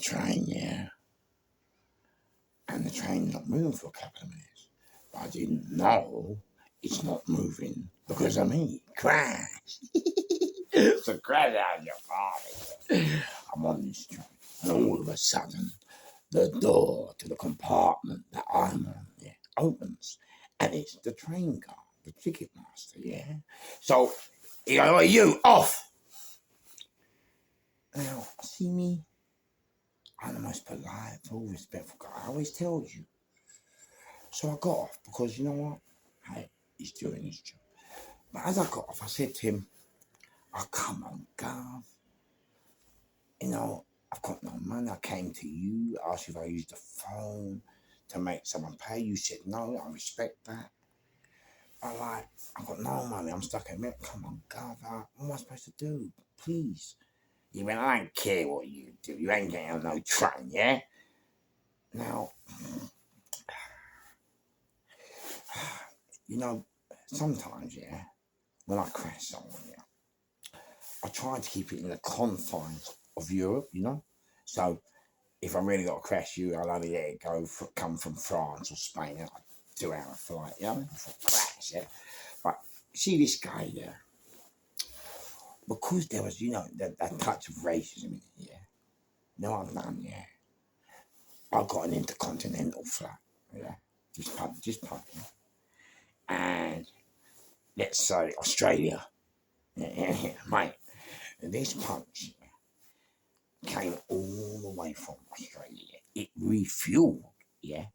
train, yeah. And the train's not moving for a couple of minutes. But I didn't know it's not moving because of me. Crash. So crash out your father. I'm on this train. And all of a sudden, the door to the compartment that I'm on opens. And it's the train guard, the ticket master, yeah. So he goes, "Oh, you off." Now, see me? I'm the most polite, full, respectful guy. I always tell you. So I got off because you know what? Hey, he's doing his job. But as I got off, I said to him, "Oh, come on, Gav. You know, I've got no money. I came to you, asked you if I used the phone to make someone pay. You said no. I respect that. I've got no money. I'm stuck in it. Come on, Gav. What am I supposed to do? Please." He went, "I don't care what you do. You ain't getting on no train, yeah?" Now, you know, sometimes, yeah, when I crash someone, yeah, I try to keep it in the confines of Europe, you know? So, if I really got to crash you, I'll only let it come from France or Spain, like a 2-hour flight, you know? For crash, yeah? But, see this guy, yeah? Because there was, you know, that touch of racism in it, yeah? No, I've done, yeah. I got an intercontinental flight, yeah? Just pump, yeah? And let's say Australia, yeah, mate. And this punch came all the way from Australia. It refueled, yeah,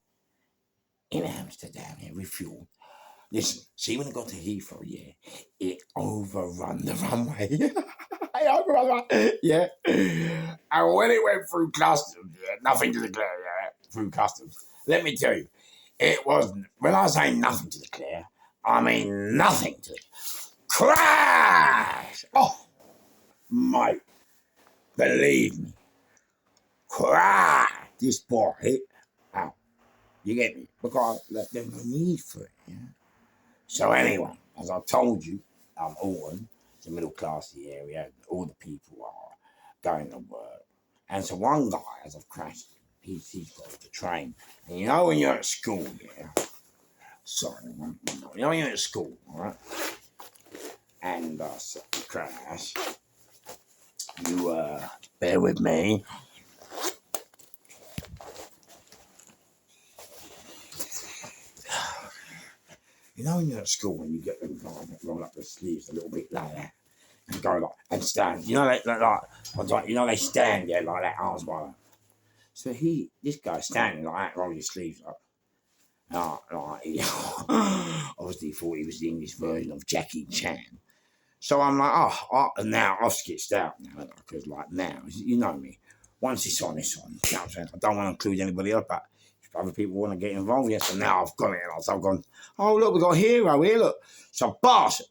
in Amsterdam. It refueled. Listen, see when it got to Heathrow, yeah, it overrun the runway. It overrun the runway, yeah. And when it went through customs, yeah, nothing to declare, yeah, through customs. Let me tell you, it was, when I say nothing to declare, I mean nothing to crash. Oh, mate, believe me, crash. This boy hit out. You get me? Because there's no need for it, yeah. So anyway, as I told you, Alton, it's a middle classy area. All the people are going to work. And so one guy, as I've crashed, he's got off the train. And you know when you're at school, yeah? Sorry, you know when you're at school, all right? And so crash. You bear with me. You know when you're at school when you get them roll up the sleeves a little bit like that and go like and stand. You know like you know they stand there like that, arms by. So this guy's standing like that, rolling his sleeves up. He obviously thought he was the English version of Jackie Chan. So I'm like, and now I've sketched out now because like now you know me. Once it's on, it's on. You know what I'm saying? I don't want to include anybody else, but if other people want to get involved, yes. So now I've got it. So I've gone, "Oh, look, we've got a hero here, look." So, boss,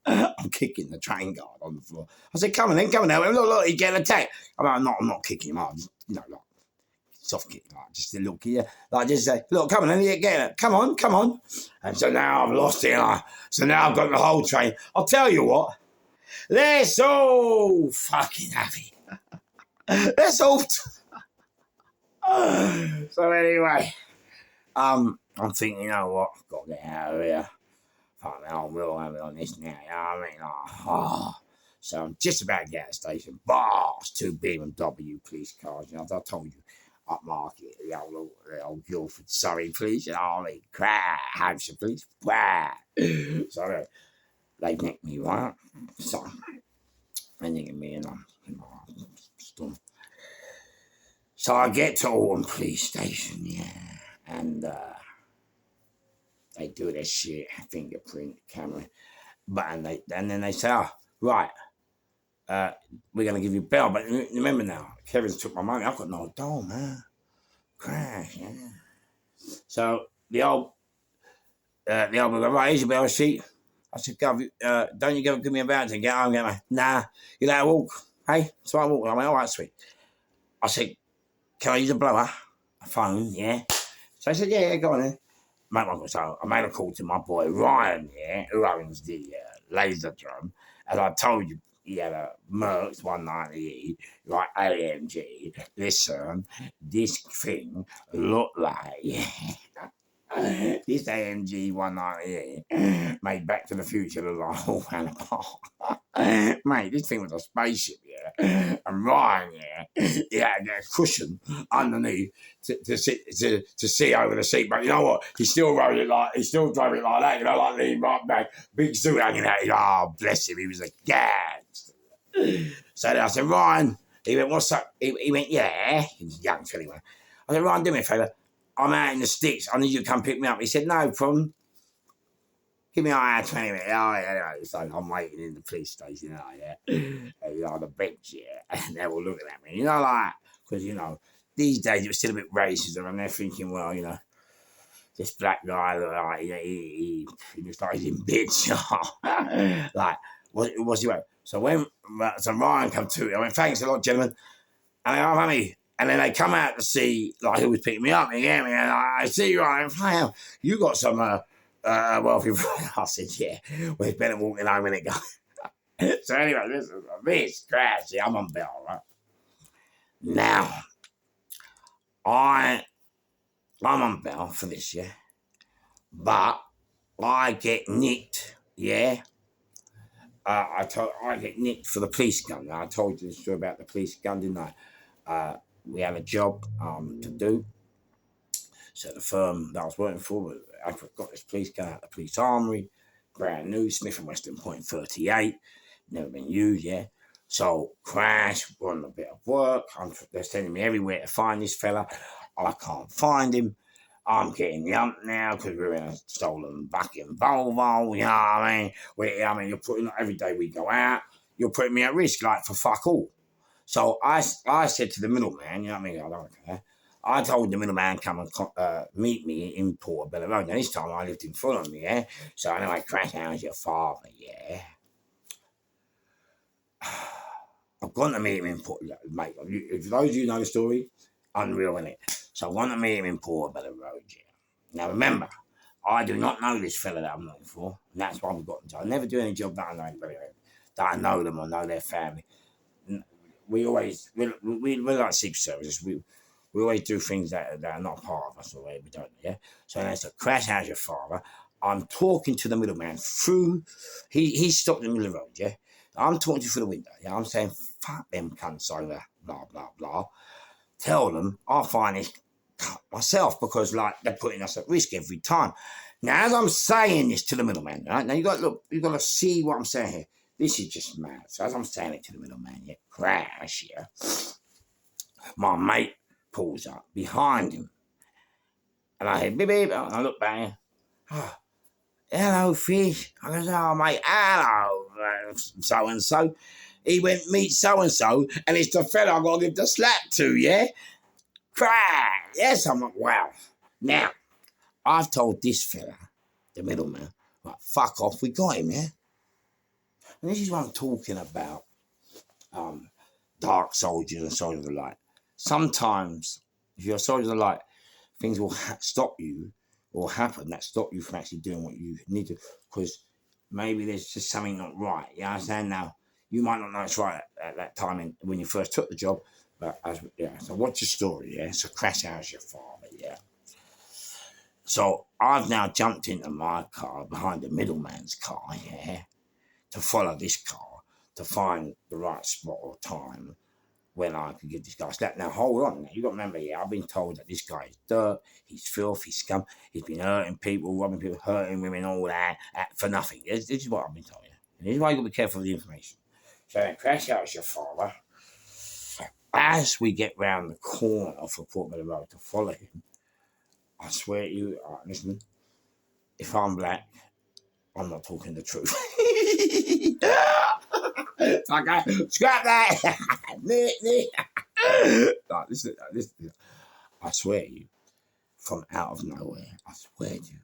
I'm kicking the train guard on the floor. I said, come on, look, he's getting attacked. I'm not kicking him. I'm just, you know, like, soft kick, like, just a little kid. Like, just say, "Look, come on, get it. Come on. And so now I've lost it. So now I've got the whole train. I'll tell you what, they're so fucking happy. They're so... So anyway, I'm thinking, you know what, I've got to get out of here. Fuck now, I'm real having on this now, you know what I mean? So I'm just about to get out of the station. Boss, 2 BMW police cars, you know, as I told you, upmarket, the old Guildford, Surrey police, you know what I mean? Hampshire police, So they nicked me, right? So they nicked me and I'm stunned. So I get to Alton Police Station, yeah, and they do their shit, fingerprint, camera, and then they say, "Oh, right, we're gonna give you bail." But remember now, Kevin's took my money. I've got no dough, man. Crash, yeah. So the old goes, "Right, here's your bail sheet." I said, "Gov, don't you give me a voucher and get home, get me?" "Nah, you let her walk." "Hey, so I walk." I went, "All right, sweet." I said, "Can I use a blower?" A phone, yeah. So I said, yeah, go on then. So I made a call to my boy Ryan, yeah, who owns the laser drum. As I told you, he had a Mercs 190E, like AMG. Listen, this thing looked like this AMG 190E made Back to the Future look like all ran apart. Mate, this thing was a spaceship, yeah. And Ryan, yeah, he had a cushion underneath to see over the seat. But you know what? He still drove it like that, you know, like lean right back, big suit hanging out. Oh, bless him, he was a gag. So then I said, Ryan, he went, what's up? He went, yeah. He was young anyway. I said, Ryan, do me a favour. I'm out in the sticks. I need you to come pick me up. He said, no problem. Give me an 20 minutes. Oh, yeah. So I'm waiting in the police station, yeah. And, on the bench, yeah. And they're all looking at me, you know, like, because, you know, these days it was still a bit racism, and they're thinking, well, you know, this black guy, like, he looks like he's in bitch. Like, what's he want? So Ryan come to, I went, thanks a lot, gentlemen. And they go, honey. And then they come out to see, like, who was picking me up. And you get me, and I see you, Ryan. Hey, you got some wealthy friend. I said, yeah. Well, it's better walking home in it, guy. So anyway, this crash. Yeah, I'm on Bell, right? Now, I'm on Bell for this, yeah. But I get nicked, yeah. I get nicked for the police gun. I told you the story about the police gun, didn't I? We had a job to do. So the firm that I was working for, I got this police gun out of the police armory, brand new, Smith & Wesson .38, never been used, yeah. So crash, we're on a bit of work. They're sending me everywhere to find this fella. I can't find him. I'm getting yumped now because we're in a stolen fucking Volvo, you know what I mean? You're putting, every day we go out, you're putting me at risk, like, for fuck all. So I said to the middleman, you know what I mean? I don't care. I told the middleman come and meet me in Portobello Road. Now this time I lived in Fulham, yeah. So anyway, crash, how's your father, yeah? I've gone to meet him in Portobello, mate. If those of you know the story, unreal, innit? So I want to meet him in Portobello Road, yeah. Now remember, I do not know this fella that I'm looking for, and that's why we've got into. I never do any job that I know anybody, that I know them or know their family. We're like Secret Services. We always do things that are not part of us, or we don't, yeah? So there's a crash, how's your father? I'm talking to the middleman through, he stopped in the middle of the road, yeah? I'm talking to you through the window, yeah? I'm saying, fuck them cunts over, blah, blah, blah. Tell them I'll find this myself because, like, they're putting us at risk every time. Now, as I'm saying this to the middleman, right? Now, you've got to see what I'm saying here. This is just mad. So as I'm saying it to the middleman, yeah, crash, yeah, my mate pulls up behind him. And I hear, beep, beep, and I look back, oh, hello, fish. I goes, oh, mate, hello, so-and-so. He went, meet so-and-so, and it's the fella I've got to give the slap to, yeah? Crash. Yes, I'm like, wow. Now, I've told this fella, the middleman, like, fuck off, we got him, yeah? And this is what I'm talking about, dark soldiers and soldiers of the light. Sometimes, if you're a soldier of the light, things will stop you or happen that stop you from actually doing what you need to, because maybe there's just something not right. You understand now? You might not know it's right at that time when you first took the job, but so what's your story, yeah? So crash how's your father, yeah? So I've now jumped into my car behind the middleman's car, yeah, to follow this car to find the right spot or time when I could give this guy a slap. Now, hold on. You've got to remember, yeah, I've been told that this guy is dirt, he's filth, he's scum, he's been hurting people, robbing people, hurting women, all that, for nothing. This is what I've been told, yeah. And this is why you've got to be careful of the information. So then crash out your father. As we get round the corner of the Portobello Road to follow him, I swear to you, listen, if I'm black, I'm not talking the truth. Okay, scrap that. Like, listen, I swear to you, from out of nowhere, I swear to you,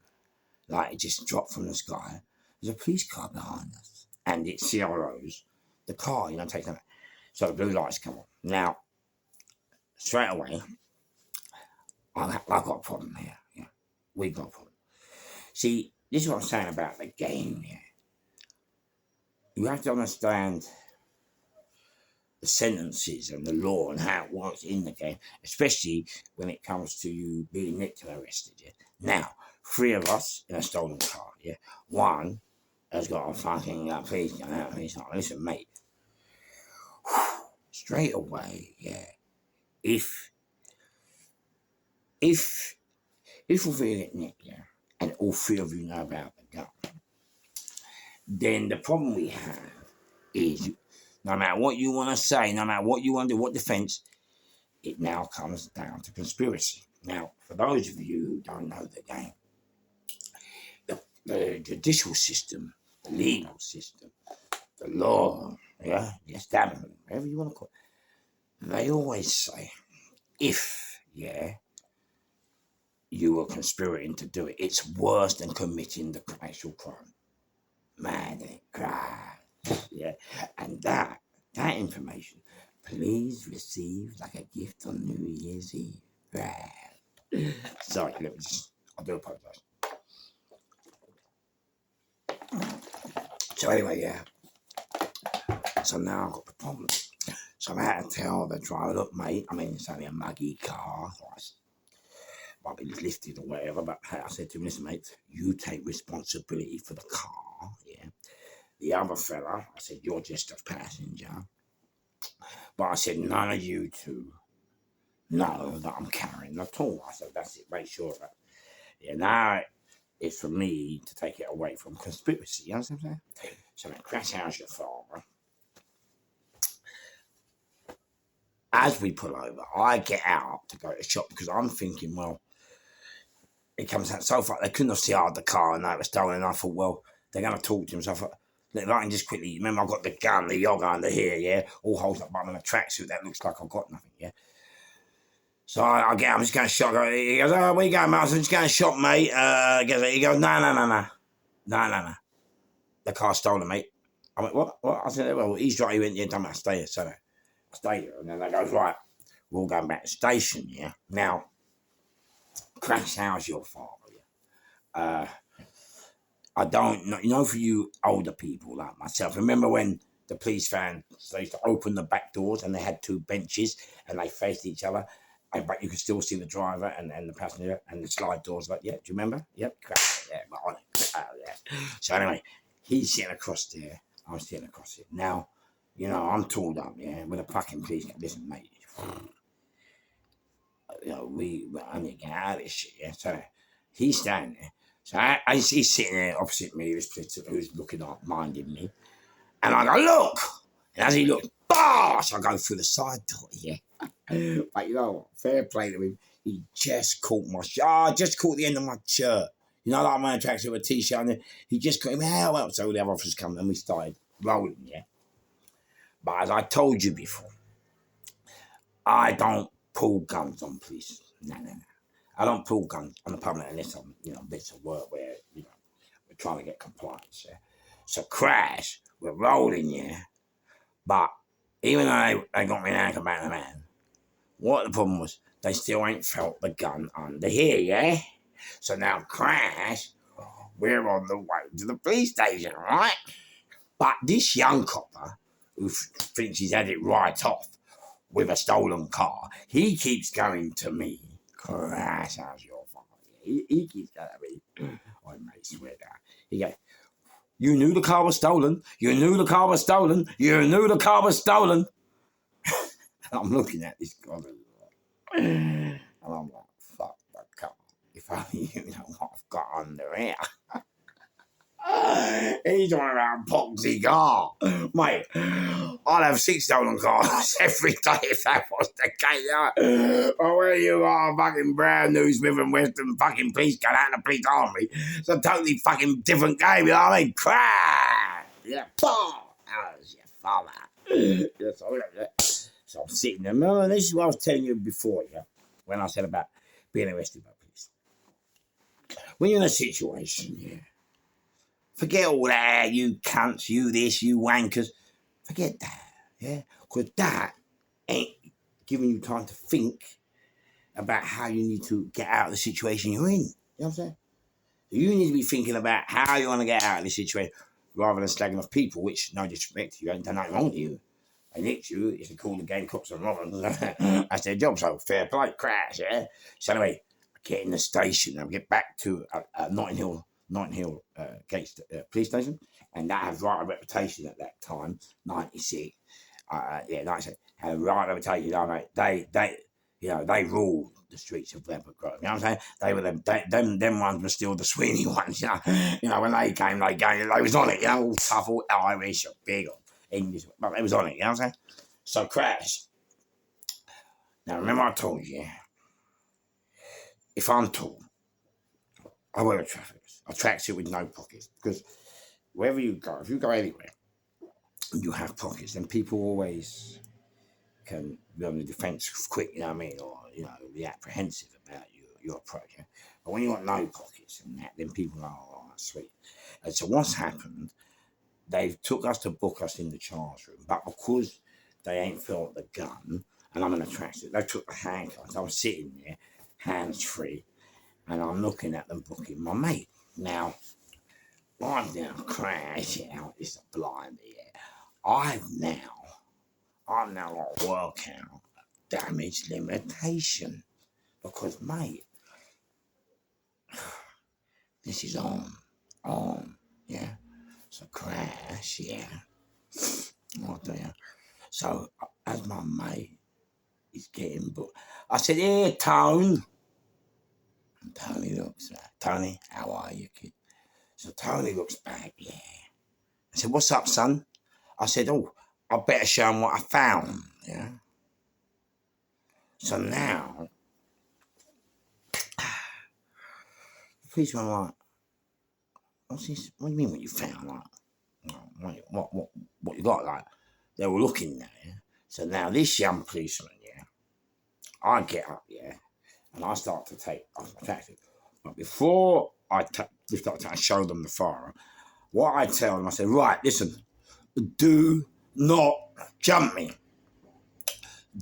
like it just dropped from the sky. There's a police car behind us, and it's CROs. The car, takes them. So the blue lights come on. Now, straight away, I've got a problem here. Yeah, we got a problem. See, this is what I'm saying about the game here. You have to understand the sentences and the law and how it works in the game, especially when it comes to you being nicked and arrested. Yeah? Now, 3 of us in a stolen car. Yeah, one has got a fucking police gun out, and he's like, "Listen, mate, straight away, yeah. If we really get nicked, yeah, and all 3 of you know about the gun, then the problem we have is no matter what you want to say, no matter what you want to do, what defense, it now comes down to conspiracy. Now, for those of you who don't know the game, the judicial system, the legal system, the law, yeah, the establishment, whatever you want to call it, they always say, if, yeah, you were conspiring to do it, it's worse than committing the actual crime. Man, it cries. Yeah, and that information, please receive like a gift on New Year's Eve. Right. Sorry, I do apologize. So anyway, yeah. So now I've got the problem. So I had to tell the driver, look, mate, I mean, it's only a muggy car. Might be lifted or whatever, but I said to him, listen, mate, you take responsibility for the car, yeah. The other fella, I said, you're just a passenger. But I said, none of you two know that I'm carrying the tool. I said, that's it, make sure that. Yeah, now it's for me to take it away from conspiracy, you understand what I'm saying? So then crash house your father. As we pull over, I get out to go to the shop because I'm thinking, well, it comes out so far, they couldn't have seen the car and they were stolen. And I thought, well, they're going to talk to him. So I thought, if I can just quickly, remember I've got the gun, the yoga under here, yeah, all holds up bottom of a tracksuit that looks like I've got nothing, yeah. So I get, I'm just going to shop. He goes, oh, where you going, mate? I said, just going to shop, mate. He goes, no. The car's stolen, mate. I went, what? I said, well, he's right. He went, yeah, don't matter, stay here. So I stay here. And then they goes, right, we're all going back to the station, yeah. Now, crash house your father, yeah. I don't know, you know, for you older people like myself, remember when the police van, they used to open the back doors and they had 2 benches and they faced each other, but you could still see the driver and the passenger and the slide doors. Like, yeah, do you remember? Yep, yeah, but on it. Yeah. So anyway, he's sitting across there. I'm sitting across it. Now, you know, I'm tooled up, yeah, with a fucking police car. Listen, mate, you know, we're only getting out of this shit, yeah. So he's standing there. So he's sitting there opposite me, who's looking up, minding me. And I go, look! And as he looks, bosh! I go through the side door, yeah. But you know what? Fair play to him. He just caught my shirt. Oh, just caught the end of my shirt. You know, like my tracksuit with a t-shirt on there. He just caught him. Well, so the other officers come and we started rolling, yeah. But as I told you before, I don't pull guns on police. No. I don't pull guns on the public unless I'm, you know, bits of work where, you know, we're trying to get compliance, yeah. So crash, we're rolling, yeah. But even though they got me an ankle back in the man, what the problem was, they still ain't felt the gun under here, yeah? So now crash, we're on the way to the police station, right? But this young copper, who thinks he's had it right off with a stolen car, he keeps going to me. Crash, how's your father? He keeps going to me. I may swear that. He goes, you knew the car was stolen. You knew the car was stolen. You knew the car was stolen. And I'm looking at this guy. And I'm like, fuck the car. If only you know what I've got under here. He's talking about poxy car. Mate, I'd have 6 stolen cars every day if that was the case. Or where you are, fucking brand new Smith & Wesson fucking police gun out of the police army. It's a totally fucking different game, you know what I mean? Crash! Yeah, boom! How's your father? So I'm sitting there. Remember, this is what I was telling you before, yeah? When I said about being arrested by police. When you're in a situation, yeah, forget all that, you cunts, you this, you wankers. Forget that, yeah? Because that ain't giving you time to think about how you need to get out of the situation you're in. You know what I'm saying? You need to be thinking about how you want to get out of this situation rather than slagging off people, which, no disrespect to you, ain't done nothing wrong to you. they nicked you, it's called the game cops and robbers. That's their job, so fair play, crash, yeah? So anyway, I get in the station, I get back to Notting Hill police station, and that had right a reputation at that time, 96. 96, had a right reputation, mate. They ruled the streets of Leopard Grove. You know what I'm saying? They were them ones were still the Sweeney ones. When they came, they was on it. All tough, all Irish, big, English, but they was on it. You know what I'm saying? So crash. Now remember, I told you, if I'm tall, I wear a tracksuit with no pockets, because wherever you go, if you go anywhere, you have pockets, then people always can be on the defence quick, you know what I mean, or be apprehensive about your approach. Yeah? But when you got no pockets and that, then people are sweet. And so what's happened? They took us to book us in the charge room, but because they ain't felt the gun, and I'm in a tracksuit, they took the handcuffs. I was sitting there, hands free, and I'm looking at them booking my mate. Now, I've now crashed out. It's a blind here. I've now got to work out damage limitation, because, mate, this is on, yeah. So crash, yeah. Oh dear. So as my mate is getting booked, I said, "Here, Tone." And Tony looks back. "Tony, how are you, kid?" So Tony looks back, yeah. I said, "What's up, son?" I said, "Oh, I better show him what I found, yeah." So now, the police were like, "What's this? What do you mean what you found?" Like, what you got? Like, they were looking there. Yeah? So now this young policeman, yeah, I get up, yeah, and I start to take off my tracksuit. But before I start to show them the firearm, what I tell them, I say, "Right, listen, do not jump me.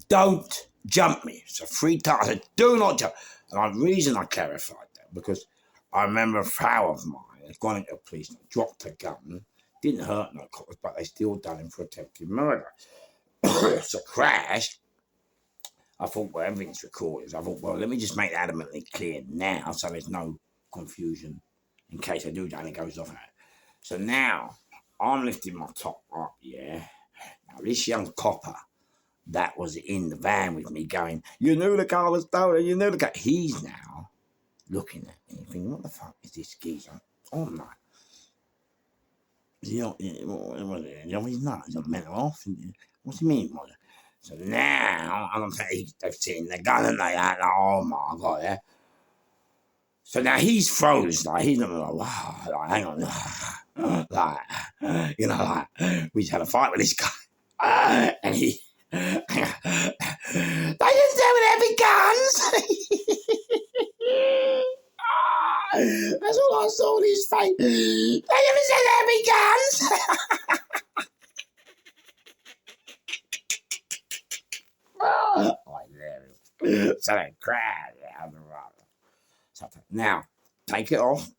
Don't jump me." So 3 times I said, "Do not jump." And the reason I clarified that, because I remember a pal of mine had gone into a police, dropped a gun, didn't hurt no cops, but they still done him for attempted murder. So crash. I thought, well, everything's recorded. I thought, well, let me just make that adamantly clear now, so there's no confusion in case I do that and it goes off. So now I'm lifting my top up, yeah. Now this young copper that was in the van with me going, "You knew the car was stolen, you knew the car." He's now looking at me thinking, "What the fuck is this geezer on that?" He's not, he's not mental off. What's he mean? So now, I'm saying, they've seen the gun and they are like, "Oh my God, yeah." So now he's froze, like, he's not like, "Wow," like, hang on, like, we just had a fight with this guy. And he, "They didn't say with heavy guns." That's all I saw in his face. "They never said heavy guns." So they cried out the rock. Now, take it off.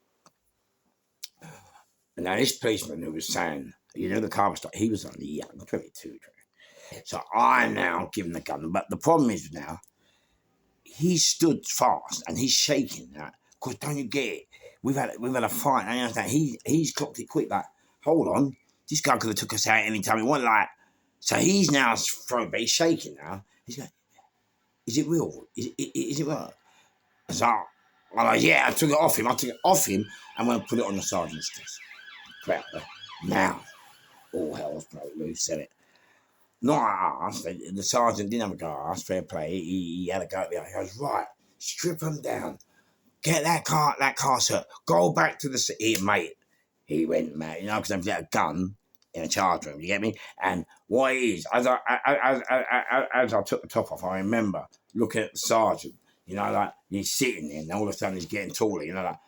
And now this policeman who was saying, the car was stopped, he was only young, 22. So I now give him the gun. But the problem is now, he stood fast and he's shaking that. Because don't you get it? We've had a fight. I understand. He's clocked it quick. Like, hold on, this guy could have took us out any time he wanted. Like, so he's now thrown, but he's shaking now. He's going, "Is it real? Is it real?" So I'm like, "Yeah, I took it off him. And I'm going to put it on the sergeant's desk." Crap. Now, all hell's broke loose, said it. Not I asked. The sergeant didn't have a go. I asked, fair play. He had a go at me. He goes, "Right, strip him down. Get that car, sir. Go back to the city, mate." He went, mate, because they've got a gun in a charge room, you get me? And what it is, as I took the top off, I remember looking at the sergeant, like, he's sitting there, and all of a sudden he's getting taller, like,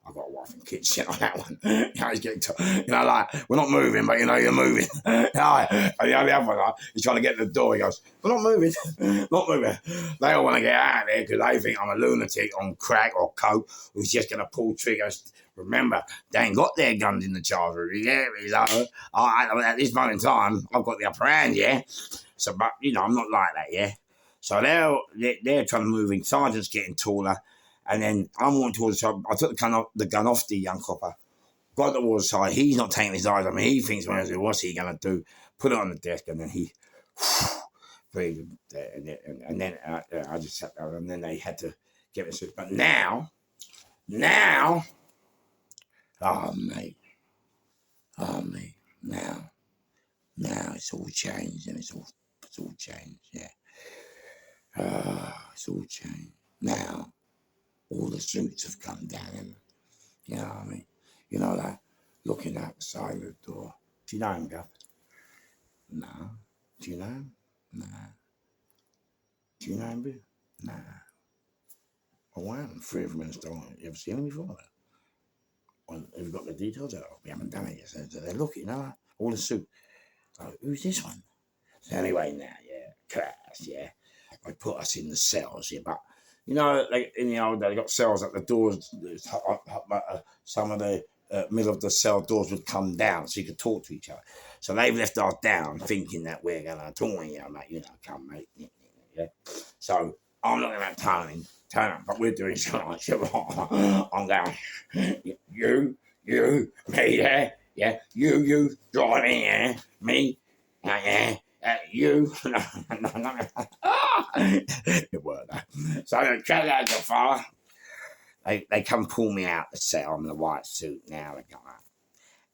I've got a wife and kids, shit on that one. He's getting taller, like, we're not moving, but you're moving. And the other one, he's trying to get to the door. He goes, "We're not moving, not moving." They all want to get out of there because they think I'm a lunatic on crack or coke who's just going to pull triggers remember, they ain't got their guns in the charge room. Yeah, so at this moment in time, I've got the upper hand, yeah. So, but I'm not like that, yeah. So they're trying to move in. Sergeant's getting taller, and then I'm walking towards the side. I took the gun off the young copper. Got towards the side. He's not taking his eyes on me. He thinks, what's he gonna do? Put it on the desk, and then he breathed, and then I just sat there, and then they had to get me. But now, oh mate, now it's all changed, and it's all changed, yeah. It's all changed. Now, all the suits have come down, and you know what I mean? You know that, looking outside the door. Do you know him, Gav? No. Do you know him? Nah. Do you know him, Bill? Nah. Oh, wow. 3 of them in the store. You ever seen him before? Well, have you got the details out? We haven't done it yet. So they're looking, all the suit. So, who's this one? So anyway, now, yeah, class, yeah. They put us in the cells, yeah, but like in the old day, they got cells at the doors. Some of the middle of the cell doors would come down, so you could talk to each other. So they've left us down, thinking that we're gonna talk, mate. Come, mate. Yeah. So I'm looking at Tony, but we're doing something like shit. I'm going, you, me, yeah, you driving, yeah, me, yeah. You, no. It worked. So I check out the far. They come pull me out the cell. I'm in the white suit now. They come up,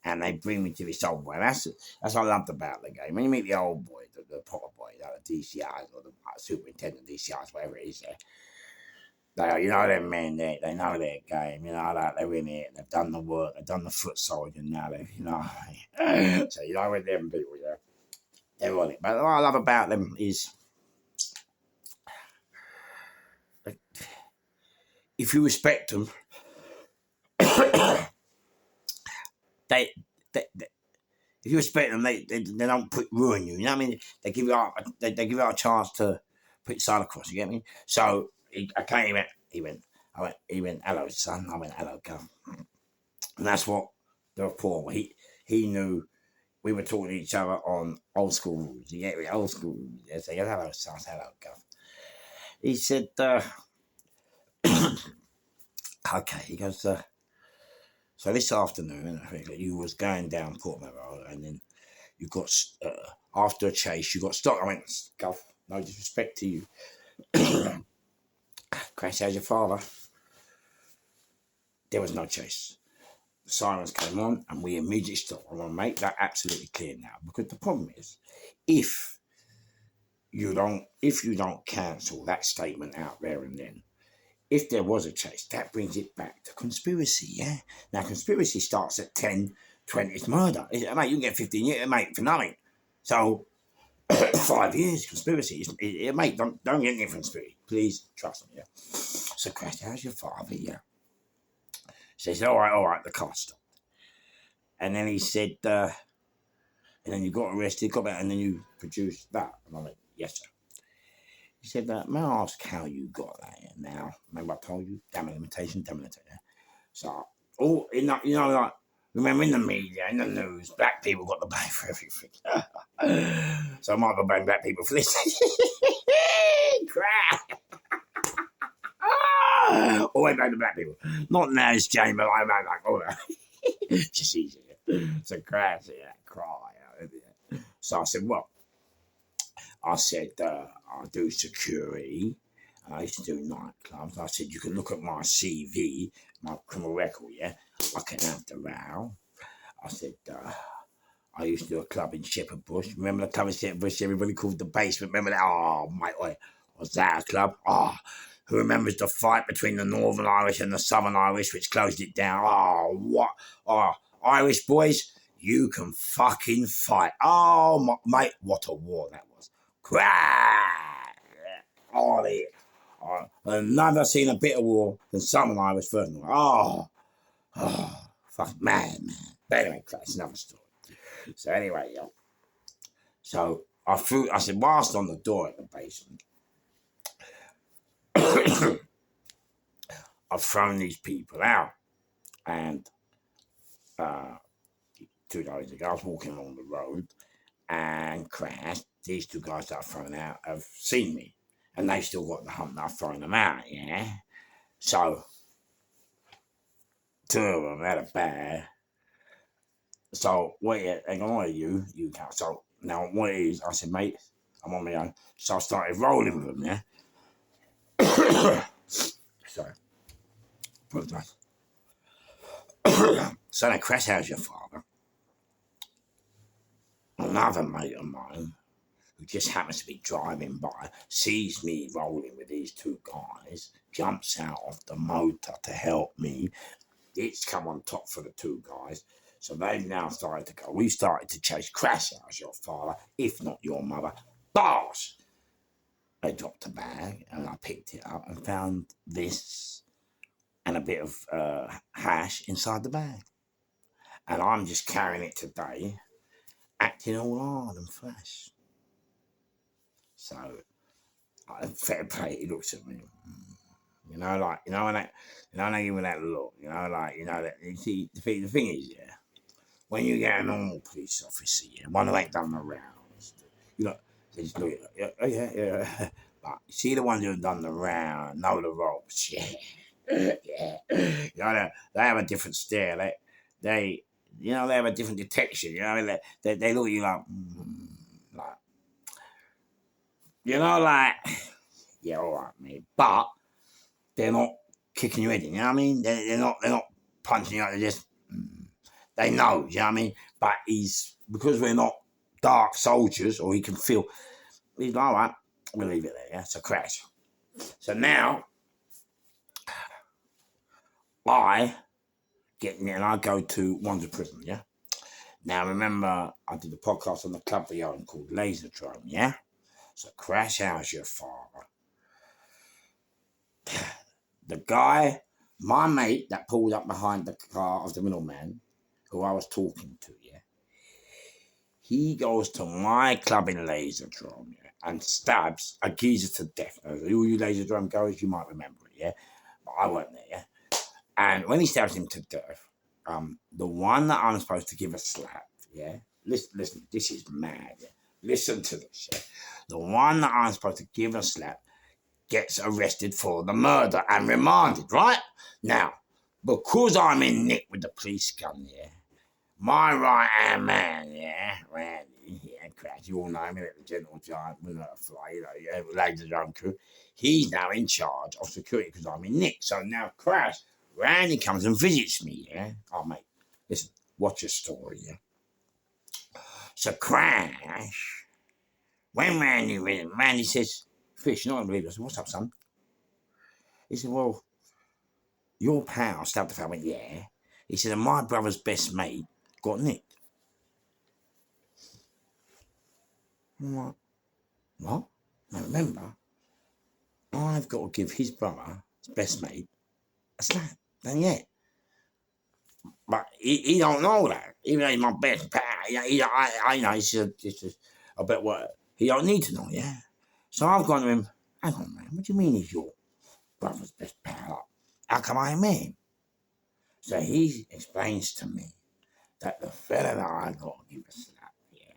and they bring me to this old boy. That's what I loved about the game. When you meet the old boy, the proper boy, the DCIs or the superintendent DCIs, whatever it is, they them men. They know their game. Like they're in it. They've done the work. They've done the foot soldier. And now they, so with them people, yeah. They're on it. But what I love about them is if you respect them, they if you respect them, they don't ruin you. You know what I mean? They give you they give you a chance to put your sign across. You get me? So I came. He went. Hello, son. I went, hello, Gov. And that's what they were for. He knew. We were talking to each other on old school rules. You get me? Old school rules. They say, hello, son. Hello, Gov. He said, okay. He goes, so this afternoon, I think you was going down Portman Road, and then you got, after a chase, you got stopped. I went, Gov, no disrespect to you. Crash, how's your father? There was no chase. The sirens came on, and we immediately stopped. I want to make that absolutely clear now, because the problem is, if you don't cancel that statement out there and then, if there was a chase, that brings it back to conspiracy, yeah? Now, conspiracy starts at 10, 20, it's murder. Mate, you can get 15 years, mate, for nothing. So, 5 years, conspiracy. Mate, don't get anything from conspiracy. Please, trust me, yeah? So, Crash, how's your father, yeah? So he said, all right, the car stopped. And then he said, and then you got arrested, got back, and then you produced that. And I went, yes, sir. He said, may I ask how you got that in now? Remember I told you? Damn imitation. So, like, remember in the media, in the news, black people got the blame for everything. So I might go blame black people for this. Crap. Always blame the black people. Not now, it's Jane, but I'm like, all that. It's just easier. So crash, cry. So I said, well, I do security. I used to do nightclubs. I said, you can look at my CV, my criminal record, yeah? I can have the row. I said, I used to do a club in Shepherd Bush. Remember the club in Shepherd Bush? Everybody called the basement. Remember that? Oh, mate, was that a club? Oh, who remembers the fight between the Northern Irish and the Southern Irish, which closed it down? Oh, what? Oh, Irish boys, you can fucking fight. Oh, mate, what a war that was. Crack! Oh, I've never seen a better war than Southern Irish versus Northern. Oh, fuck, man. But anyway, that's another story. So anyway, yeah. So I said, whilst on the door at the basement, I've thrown these people out. And 2 days ago, I was walking along the road and crashed. These 2 guys that I've thrown out have seen me, and they've still got the hump that I've thrown them out, yeah? So, 2 of them had a bag. So, they go, "Oh, you can't." So, now what it is, I said, "Mate, I'm on my own." So I started rolling with them, yeah? Sorry, apologise. So they crash out your father. Another mate of mine, who just happens to be driving by, sees me rolling with these 2 guys, jumps out of the motor to help me. It's come on top for the 2 guys. So they've now started to go. We started to chase. Crash out your father, if not your mother. Bosh! They dropped a bag and I picked it up and found this and a bit of hash inside the bag. And I'm just carrying it today, acting all hard and fresh. So, fair play, he looks at me. You know, like, when they give me that look, that, you see, the thing is, yeah, when you get a normal police officer, yeah, one who ain't done the rounds, they just look at you, oh, yeah. But you see the ones who have done the round, know the ropes, yeah. Yeah. They have a different stare. They have a different detection, they look at you like, like, yeah, all right, mate. But they're not kicking your head in, you know what I mean? They're not punching you out, they know, you know what I mean? But because we're not dark soldiers, or he can feel, he's like, all right, we'll leave it there, yeah? It's a crash. So now, I get in there and I go to Wandsworth Prison, yeah? Now, remember, I did a podcast on the club we own called Laserdrome, yeah? So crash house your father. The guy, my mate that pulled up behind the car of the middleman, who I was talking to, yeah? He goes to my club in Laserdrome, yeah, and stabs a geezer to death. Now, all you Laserdrome goers, you might remember it, yeah? But I weren't there, yeah? And when he stabs him to death, the one that I'm supposed to give a slap, yeah? Listen, this is mad, yeah? Listen to this, yeah? The one that I'm supposed to give a slap gets arrested for the murder and remanded, right? Now, because I'm in nick with the police gun, yeah? My right-hand man, yeah, Randy, yeah, Crash, you all know him, the General Giant, Fly, Laserdrome crew. He's now in charge of security because I'm in nick. So now, Crash, Randy comes and visits me, yeah? Oh, mate, listen, watch your story, yeah? So Crash, when Randy says, Fish, you're not going to believe this. What's up, son? He said, well, your pal stabbed the family, yeah. He said, and my brother's best mate got nicked. I'm like, what? Now remember, I've got to give his brother, his best mate, a slap. Then yeah. But he don't know that. Even though he's my best pal, I know he's just a bit what he don't need to know, yeah. So I've gone to him, hang on, man, what do you mean he's your brother's best pal? How come I met him? So he explains to me that the fella that I got to give a slap, yeah,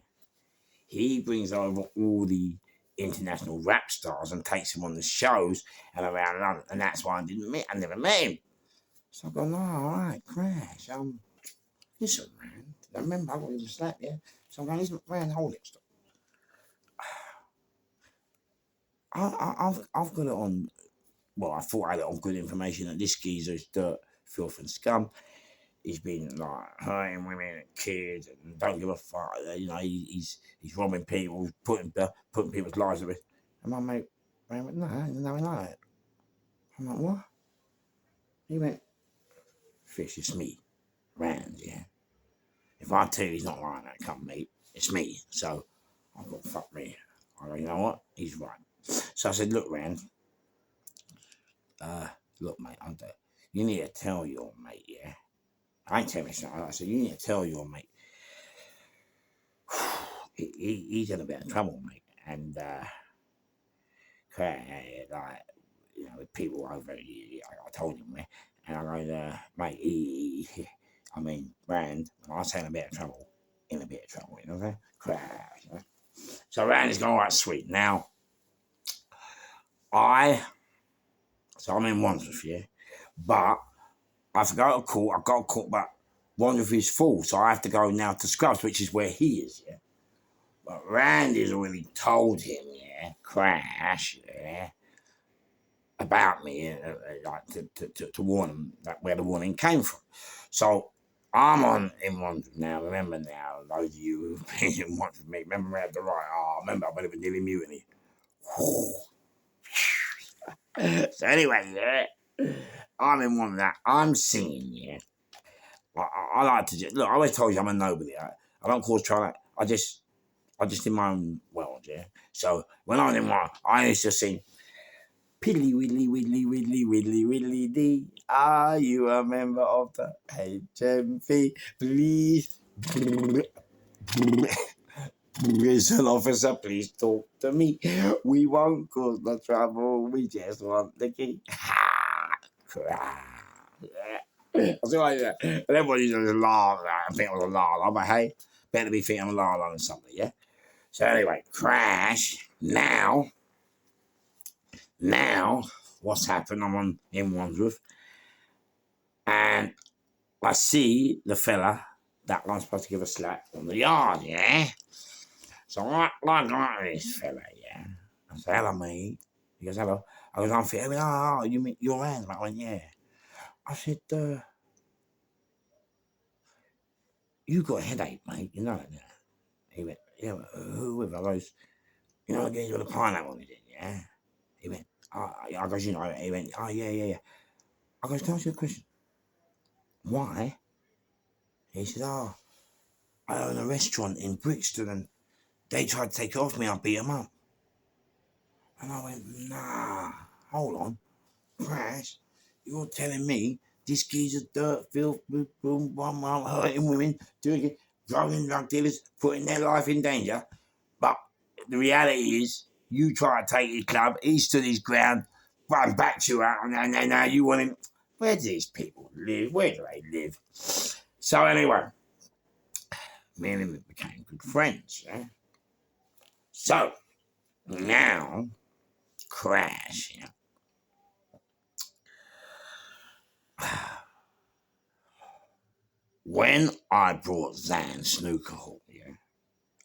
he brings over all the international rap stars and takes them on the shows and around London, and that's why I never met him. So I go, no, all right, Crash. Listen, man, I remember I got him a slap, yeah. So I'm going, listen, man, hold it, stop. I've got it on. Well, I thought I had it on good information that this geezer's dirt, filth, and scum. He's been like hurting women and kids and don't give a fuck. He's robbing people, putting people's lives at risk. And my mate went, no, nothing like that. I'm like, what? He went, Fish, it's me, Rand, yeah. If I tell you he's not like that, come mate, it's me. So I've got fuck me. I go, you know what? He's right. So I said, look, Rand, look, mate, you need to tell your mate, yeah. I ain't telling you something. I said, you need to tell your mate. He's in a bit of trouble, mate. And, with people over here, I told him, And I go, mate, Rand, when I say in a bit of trouble, you know what I'm saying? Crash. You know? So Rand is going, right, sweet. Now, I'm in Wandsworth, yeah? But I have to go to court, I've got to court, but Wandsworth is full, so I have to go now to Scrubs, which is where he is, yeah? But Randy's already told him, yeah, Crash, yeah, about me, like to warn him that where the warning came from. So I'm on in Wandsworth now. Remember now, those of you who've been in Wandsworth with me, remember I had the right. Oh, remember I went with nearly mutiny. So anyway, yeah, I'm in one of that. I'm singing, yeah. I like to just look. I always told you I'm a nobody. I don't cause trouble. I just in my own world, yeah. So when I was in one, I used to sing Piddly Widdly Widdly Widdly Widdly Widdly Dee. Are you a member of the HMV? Please. Prison officer, please talk to me. We won't cause the trouble. We just want the key. Something like that. And everybody just laugh. I think it was a la. But hey, better be thinking I'm a la or something, yeah? So anyway, Crash. Now, what's happened? I'm in Wandsworth. And I see the fella that I'm supposed to give a slap on the yard, yeah? So I got this fella, yeah? I said, hello, mate. He goes, hello. I goes, I'm fit. Oh, you mean your hand? I went, yeah. I said, you got a headache, mate. You know that. He went, yeah, who with? I goes, you know, I gave you the pineapple, yeah? He went, I goes, you know, he went, oh, yeah. I goes, can I ask you a question? Why? He said, oh, I own a restaurant in Brixton and they tried to take it off me. I beat them up. And I went, nah, hold on. Crash, you're telling me this geezer dirt, filth, boom, hurting women, doing it, driving drug dealers, putting their life in danger. But the reality is, you try to take his club, he stood his ground, run back to you out, and now you want him. Where do these people live? Where do they live? So anyway, me and him became good friends, yeah? So, now, Crash, yeah? When I brought Zan Snooker Hall, yeah,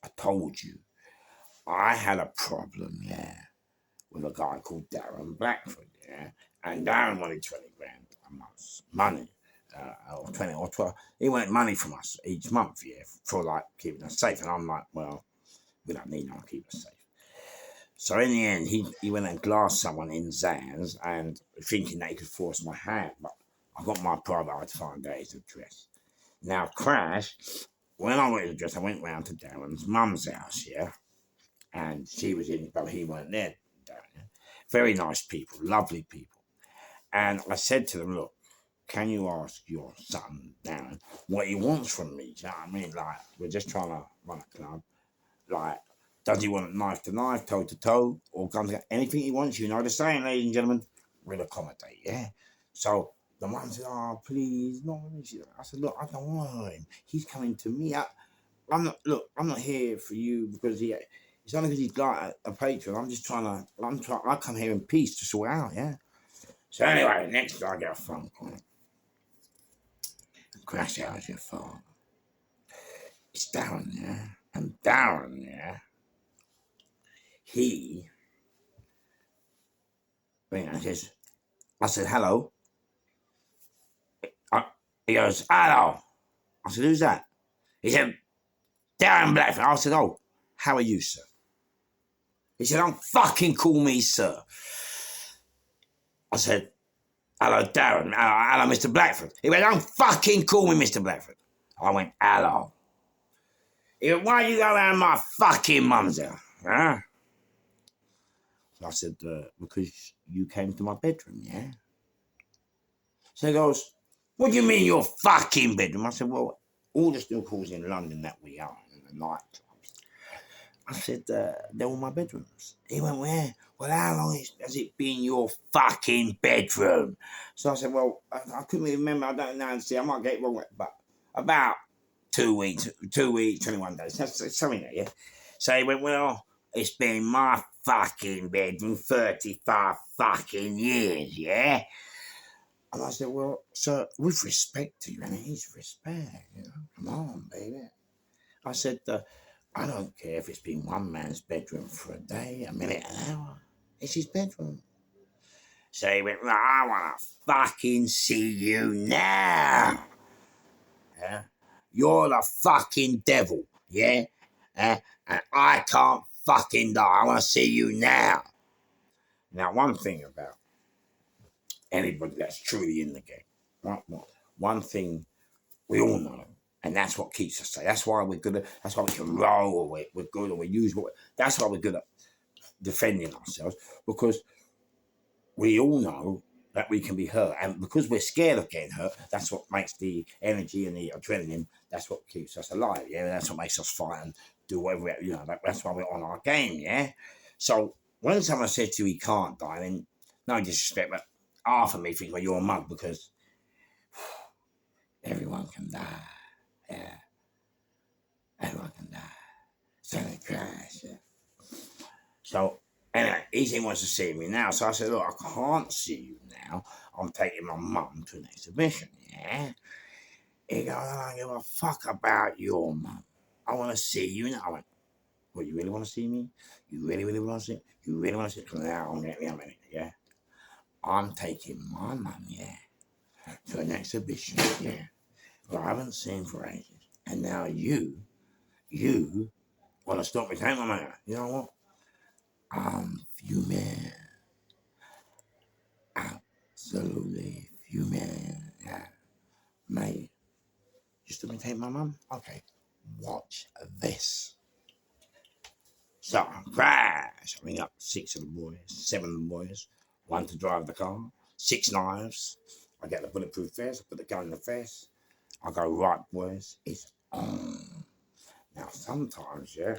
I told you I had a problem, yeah, with a guy called Darren Blackford, yeah, and Darren wanted 20 grand a month, money, or 20 or 12. He wanted money from us each month, yeah, for like keeping us safe. And I'm like, well, we don't need no one to keep us safe. So in the end, he went and glassed someone in Zan's and thinking that he could force my hand, but I got my private eye to find out his address. Now, Crash, when I got his address, I went round to Darren's mum's house, yeah? And she was in, but he weren't there, Darren. Very nice people, lovely people. And I said to them, look, can you ask your son, Darren, what he wants from me? Do you know what I mean? Like, we're just trying to run a club. Like, does he want knife to knife, toe to toe, or gun to gun? Anything he wants, you know the saying, ladies and gentlemen, we'll accommodate, yeah? So the mum said, oh, please, no. I said, look, I don't want him. He's coming to me. I'm not here for you because it's only because he's like a patron. I'm just I come here in peace to sort out, yeah? So anyway, next I get a phone call. Crash out your phone. It's Darren, yeah? And Darren, yeah? He says, I said, hello. He goes, hello. I said, who's that? He said, Darren Blackford. I said, oh, how are you, sir? He said, don't fucking call me sir. I said, hello, Darren. Hello, Mr. Blackford. He went, don't fucking call me Mr. Blackford. I went, hello. He went, why you go around my fucking mum's house? Huh? So I said, because you came to my bedroom, yeah? So he goes, what do you mean your fucking bedroom? I said, well, all the snookers in London that we own, in the nightclubs, I said, they're all my bedrooms. He went, where? Well, how long has it been your fucking bedroom? So I said, well, I couldn't really remember. I don't know. See, I might get it wrong, but about 2 weeks, 21 days. That's something like that, yeah? So he went, well, it's been my fucking bedroom 35 fucking years, yeah? And I said, well, sir, with respect to you, and it is respect, you know, come on, baby. I said, I don't care if it's been one man's bedroom for a day, a minute, an hour. It's his bedroom. So he went, well, I want to fucking see you now. Yeah? You're the fucking devil, yeah? And I can't fucking die. I want to see you now. Now, one thing about anybody that's truly in the game, one thing we all know, and that's what keeps us safe. That's why we're good at, that's why we can roll, or we're good, or we use what, that's why we're good at defending ourselves, because we all know that we can be hurt. And because we're scared of getting hurt, that's what makes the energy and the adrenaline, that's what keeps us alive. Yeah, that's what makes us fight and do whatever, you know, that's why we're on our game. Yeah. So when someone says to you, he can't die, then no disrespect, but half of me thinks, well, you're a mug, because everyone can die. Yeah. Everyone can die. So they crash. Yeah. So anyway, he wants to see me now. So I said, look, I can't see you now. I'm taking my mum to an exhibition, yeah? He goes, I don't give a fuck about your mum. I want to see you now. I went, well, you really want to see me? You really, really want to see me? You really want to see me? Now I'm getting a minute, yeah? I'm taking my mum, yeah, to an exhibition, yeah, that I haven't seen for ages. And now you want to stop me taking my mum. You know what? I'm fuming. Absolutely fuming. Yeah. Mate, you still gonna take my mum? Okay. Watch this. So I crash. I ring up 6 of the boys, 7 of the boys, 1 to drive the car, 6 knives. I get the bulletproof vest, I put the gun in the vest. I go, right, boys, it's on. Now sometimes, yeah,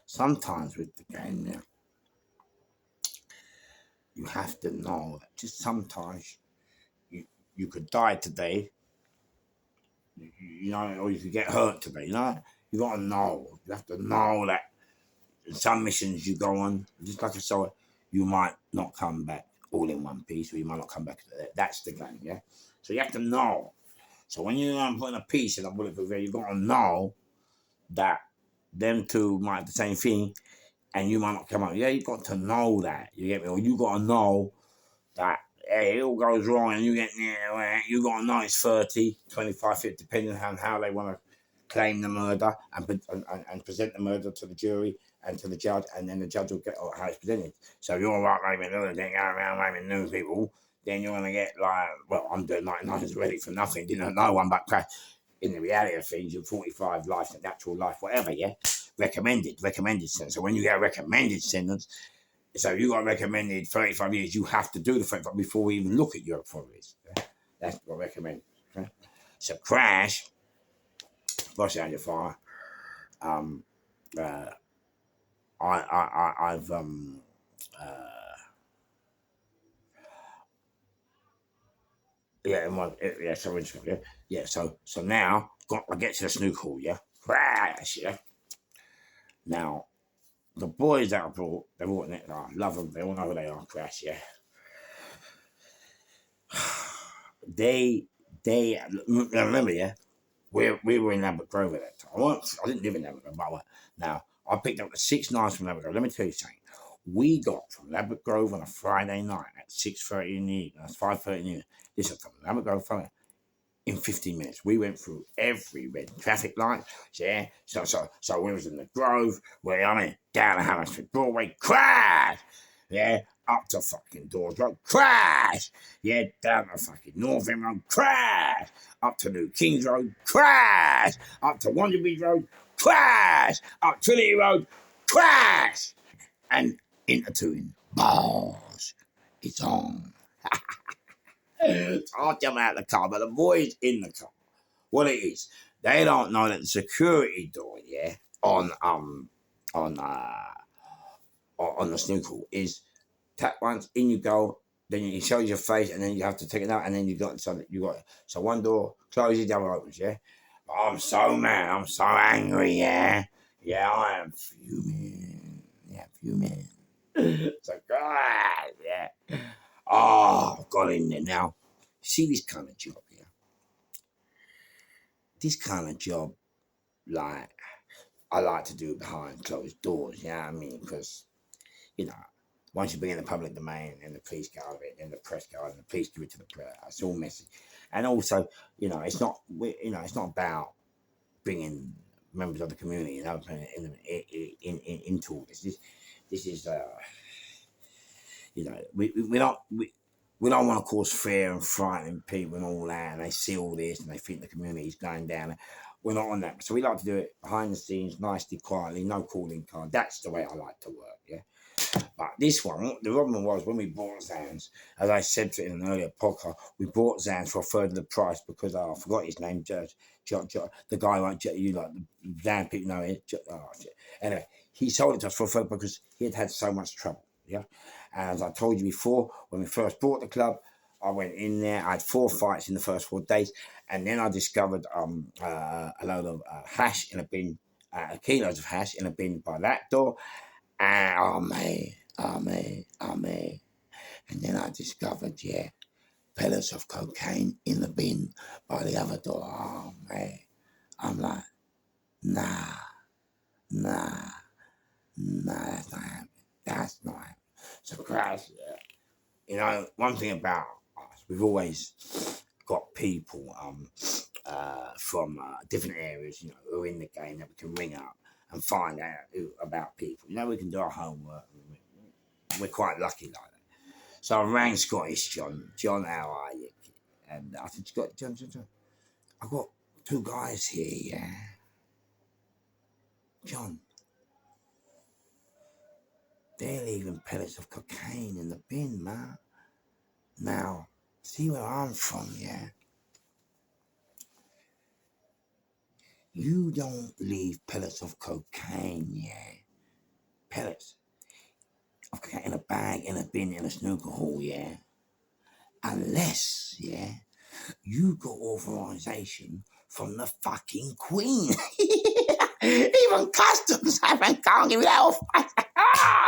sometimes with the game, yeah, you have to know that just sometimes you could die today, you know, or you could get hurt today, you know? You gotta know. You have to know that some missions you go on, just like I saw it, you might not come back all in one piece, or you might not come back. That's the game, yeah? So you have to know. So when you're putting a piece in a bulletproof vest, you gotta know that them two might do the same thing, and you might not come up. Yeah, you got to know that. You get me? Or you got to know that, hey, it all goes wrong and you get near, you got to know it's 30, 25, 50, depending on how they want to claim the murder and present the murder to the jury and to the judge, and then the judge will get how it's presented. So if you're like raping lunatic, going around raping new people, then you're going to get like, well, I'm doing 99 ready for nothing, didn't know one but crash. In the reality of things, you're 45 life, natural life, whatever, yeah? Recommended sentence. So when you get a recommended sentence, so you got recommended 35 years, you have to do the 35 before we even look at your progress. Okay? That's what I recommend. Okay? So crash, Los Angeles fire. I've yeah, so now I get to the snooker hall, yeah, crash, yeah. Now the boys that I brought, they're all in it. I love them. They all know who they are. Crash, yeah. They remember, yeah. We were in Lambert Grove at that time. I didn't live in Lambert Grove, but now I picked up the 6 knives from Lambert Grove. Let me tell you something. We got from Lambert Grove on a Friday night at 6:30 in the evening. That's 5:30 in the evening. Listen, from Lambert Grove in 15 minutes. We went through every red traffic light. Yeah. So we was in the Grove, down the Hammersmith Broadway, crash. Yeah. Up to fucking Dawes Road, crash. Yeah, down to fucking North End Road, crash. Up to New Kings Road, crash. Up to Wonderbridge Road, crash. Up Trinity Road, crash. And into Tooting, bars. It's on. I'll jump out of the car, but the boys in the car. What it is, they don't know that the security door, yeah, on on uh on the snooker is tap once, in you go, then it shows your face, and then you have to take it out, and then so one door closes, the other opens, yeah. But I'm so mad, I'm so angry, yeah. Yeah, I am fuming. Yeah, fuming. So God, yeah. Oh, I've got in there now. See this kind of job, yeah. This kind of job, like I like to do behind closed doors, you know what I mean? Because you know, once you bring in the public domain and the police go of it, then the press go and the police give it to the press. It's all messy. And also, it's not about bringing members of the community, into all this. This is, we don't want to cause fear and frightening people and all that. And they see all this and they think the community is going down. We're not on that. So we like to do it behind the scenes, nicely, quietly, no calling card. That's the way I like to work. Yeah. But this one, the problem was when we bought Zans, as I said in an earlier podcast, we bought Zans for a third of the price because I forgot his name, the guy like you like the Zan people know it. Anyway, he sold it to us for a third because he had so much trouble. Yeah, and as I told you before, when we first bought the club, I went in there. I had 4 fights in the first 4 days, and then I discovered a load of hash in a bin, kilos of hash in a bin by that door. And oh man. And then I discovered, yeah, pellets of cocaine in the bin by the other door. Oh man. I'm like, nah, nah, that's not happening. That's not happening. So Crash, yeah. One thing about us, we've always got people from different areas, who are in the game that we can ring up and find out about people. We can do our homework. We're quite lucky like that. So I rang Scottish John. John, how are you? And I said, John, I've got 2 guys here, yeah. John, they're leaving pellets of cocaine in the bin, man. Now, see where I'm from, yeah? You don't leave pellets of cocaine, yeah? Pellets of cocaine in a bag, in a bin, in a snooker hall, yeah? Unless, yeah, you got authorization from the fucking Queen. Even customs haven't can't give you that off.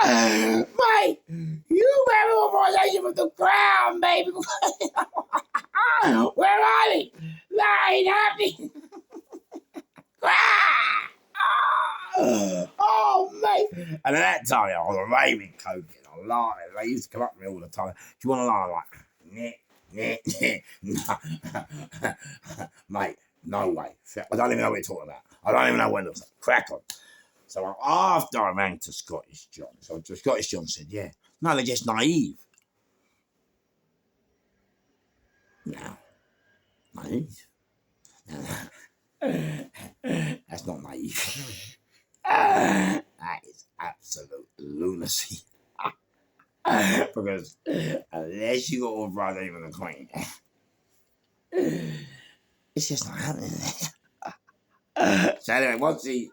Mate, you have authorization from the Crown, baby. Where are they? That ain't happening. Oh, mate. And at that time, I was raving coke. I laughed. They used to come up to me all the time. Do you want to laugh? Like, mate, no way. I don't even know what you're talking about. I don't even know when it was. Crack on. So after I rang to Scottish John, Scottish John said, yeah, no, they're just naive. No, naive? That's not naive. That is absolute lunacy. Because unless you got authorization from the Queen, it's just not happening. So anyway, once he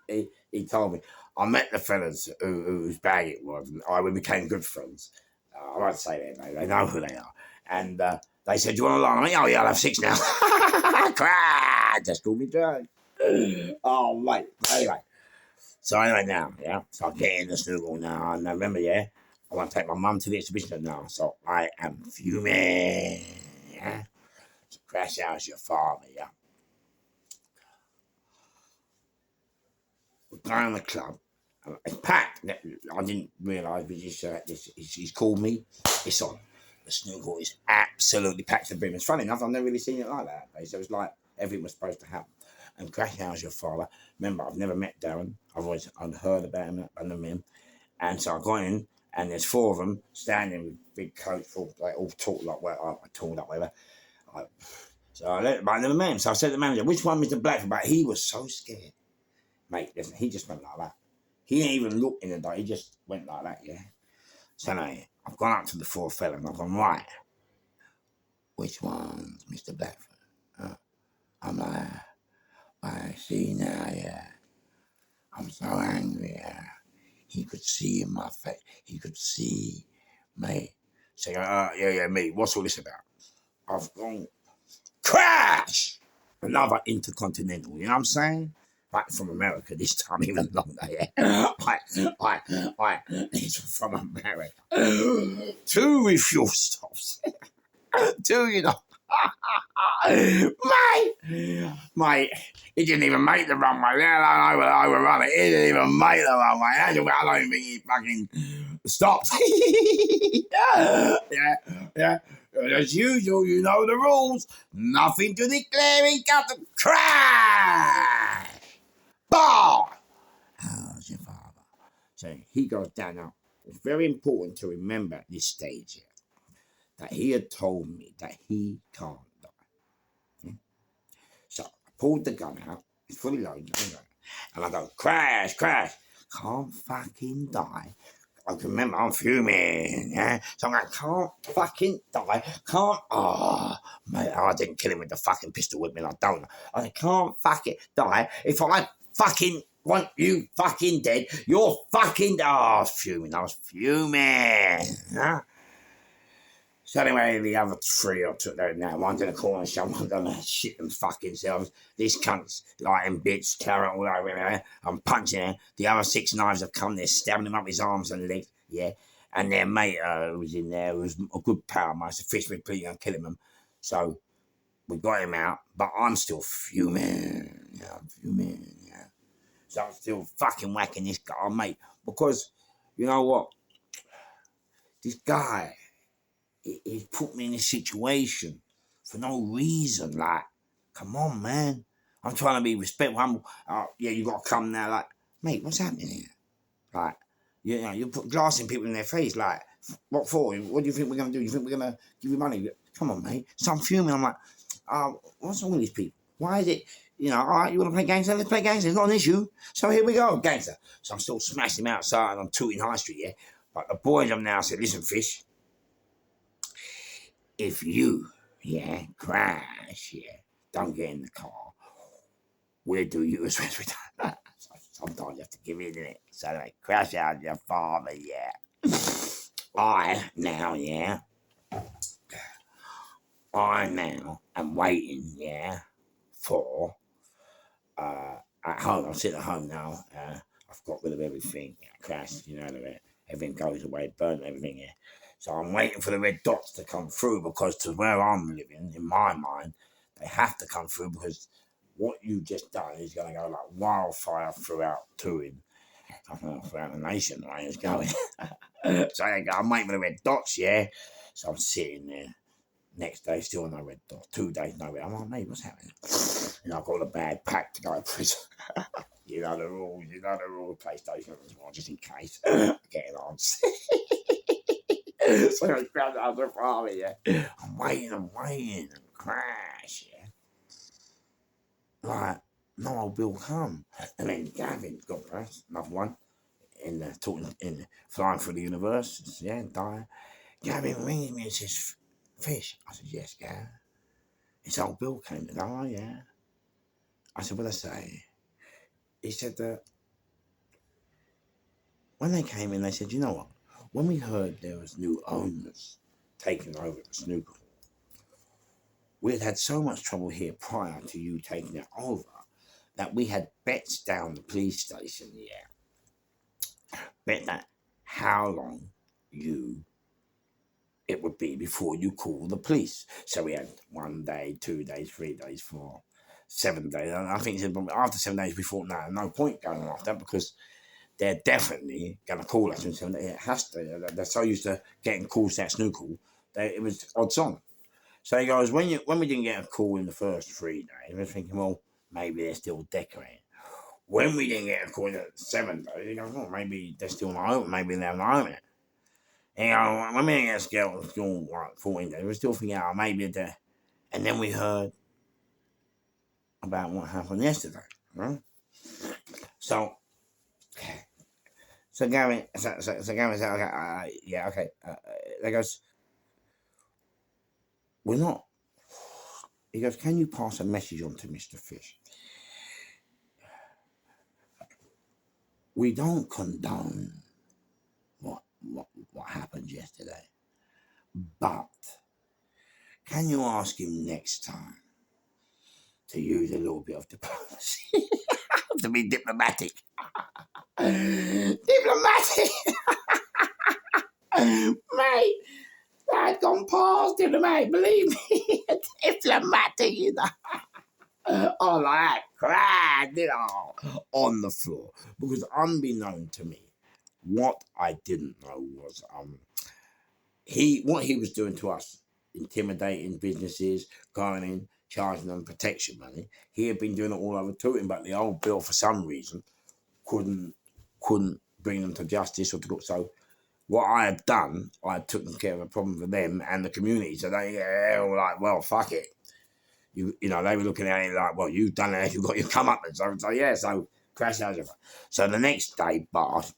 told me, I met the fellas whose bag it was, and we became good friends. I won't say their name; they know who they are. And they said, "Do you want to line me?" Oh yeah, I'll have 6 now. Just call me drunk. Oh mate. Anyway, now, yeah. So I get in the snoogle now. And I remember, yeah, I want to take my mum to the exhibition now. So I am fuming. Yeah. So Crash House, your father, yeah. We're going to the club. It's packed. I didn't realise, but he's called me. It's on. The snooker is absolutely packed to the brim. It's funny enough, I've never really seen it like that. So it was like everything was supposed to happen. And Crash House, your father. Remember, I've never met Darren. I'd heard about him, I know him. And so I got in, and there's 4 of them standing with big coats, all talk like well, I talked up, whatever. I never met him. So I said to the manager, "Which one, Mr. Blackford?" But he was so scared, mate. Listen, he just went like that. He didn't even look in the dark. He just went like that, yeah. So anyway, I've gone up to the 4 fellas. I've gone, right. Which one's Mr. Blackford? I'm like, I see now, yeah. I'm so angry. He could see in my face. He could see me. Saying, yeah, me. What's all this about? I've gone crash. Another intercontinental. You know what I'm saying? Right from America this time, even longer. Yeah. Right. He's from America. 2 refuel stops. 2, you know. Mate, he didn't even make the runway. I overrun it. He didn't even make the runway. I don't think he fucking stopped. yeah. As usual, you know the rules. Nothing to declare. He got to crash. Bar. How's your father? So he goes down. Now, it's very important to remember at this stage here that he had told me that he can't die. Yeah? So I pulled the gun out. It's fully loaded. And I go, crash. Can't fucking die. I can remember I'm fuming, yeah? So I'm like, can't fucking die. Mate, I didn't kill him with the fucking pistol whip me, I don't. I said, can't fucking die. If I fucking want you fucking dead, you're fucking... I was fuming. Huh? So anyway, the other 3 I took there now. One's in a corner, someone's gonna shit them fucking selves. This cunt's like in bits, carrot all over there. I'm punching him. The other 6 knives have come, they're stabbing him up his arms and legs. Yeah. And their mate who was in there was a good pal of mine, so fish me pretty on killing him. So we got him out, but I'm still fuming. Yeah, I'm fuming, yeah. So I'm still fucking whacking this guy, mate. Because, you know what? This guy, he put me in this situation for no reason. Like, come on, man. I'm trying to be respectful, humble. Yeah, you got to come now. Like, mate, what's happening here? Like, you know, you put glass in people in their face. Like, what for? What do you think we're going to do? You think we're going to give you money? Come on, mate. So I'm fuming. I'm like, what's wrong with these people? Why is it, you know, all right, you want to play gangster? Let's play gangster. It's not an issue. So here we go, gangster. So I'm still smashing him outside and I'm tooting High Street, yeah? But the boys up now said, listen, Fish, if you, crash, don't get in the car, we'll do you as well as we done. Sometimes you have to give in it. So they crash out your father, I now am waiting, for, at home. I'm sitting at home now. I've got rid of everything. Crashed, you know, everything goes away, burnt everything, So I'm waiting for the red dots to come through because to where I'm living, in my mind, they have to come through because what you just done is going to go like wildfire throughout Turin. Throughout the nation, right? It's going. So I'm waiting for the red dots, So I'm sitting there. Next day, still no red dots. 2 days, no red. I'm like, mate, what's happening? And I've got a bag packed to go to prison. You know the rules, PlayStation as well, just in case. Getting on. So I grabbed it out of the farm, I'm waiting, and crash, Like, no old Bill come. And then Gavin got pressed, another one, flying through the universe, dying. Gavin rings me and says, Fish. I said, yes, Gav. It's old Bill came to go, I said, what'd I say? He said that when they came in, they said, you know what? When we heard there was new owners taking over the snooker hall, we had so much trouble here prior to you taking it over that we had bets down the police station, bet that how long it would be before you call the police. So we had 1 day, 2 days, 3 days, 4, 7 days. And I think after 7 days, we thought, no point going on after that because they're definitely going to call us in 7 days. It has to. They're so used to getting calls that snooker hall, it was odds on. So he goes, when we didn't get a call in the first 3 days, we were thinking, well, maybe they're still decorating. When we didn't get a call in the 7 days, he goes, well, maybe they're still not open. Maybe they're not open it. And when we didn't get a school like 14 days, we were still thinking, maybe they're... And then we heard about what happened yesterday, right? So Gavin said, okay. They goes, we're not... He goes, can you pass a message on to Mr. Fish? we don't condone what happened yesterday. But can you ask him next time to use a little bit of diplomacy? To be diplomatic. Diplomatic! Mate, I'd gone past diplomatic, believe me. Diplomatic, you know. Oh, like cried, you know, on the floor. Because unbeknown to me, what I didn't know was what he was doing to us, intimidating businesses, going in, charging them protection money. He had been doing it all over Tooting, but the old Bill, for some reason, couldn't bring them to justice or to look. So what I had done, I had taken care of a problem for them and the community. So they were like, well, fuck it. You know, they were looking at it like, well, you've done it, you've got your comeuppance. So yeah, so crash out. So the next day, boss,